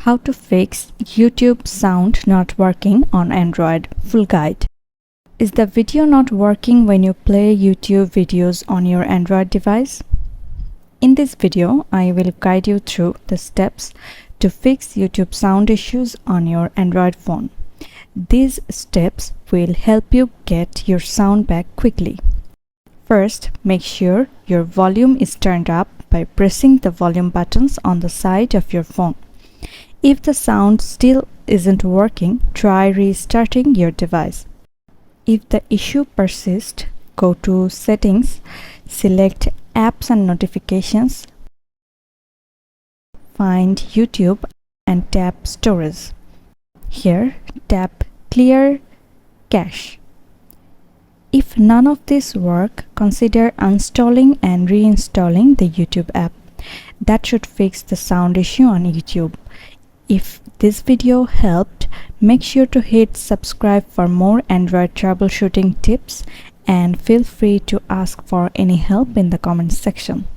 How to fix YouTube sound not working on Android. Full guide. Is the video not working when you play YouTube videos on your Android device? In this video, I will guide you through the steps to fix YouTube sound issues on your Android phone. These steps will help you get your sound back quickly. First, make sure your volume is turned up by pressing the volume buttons on the side of your phone. If the sound still isn't working, try restarting your device. If the issue persists, go to Settings, select Apps and Notifications, find YouTube and tap Storage. Here, tap Clear Cache. If none of this work, consider uninstalling and reinstalling the YouTube app. That should fix the sound issue on YouTube. If this video helped, make sure to hit subscribe for more Android troubleshooting tips and feel free to ask for any help in the comments section.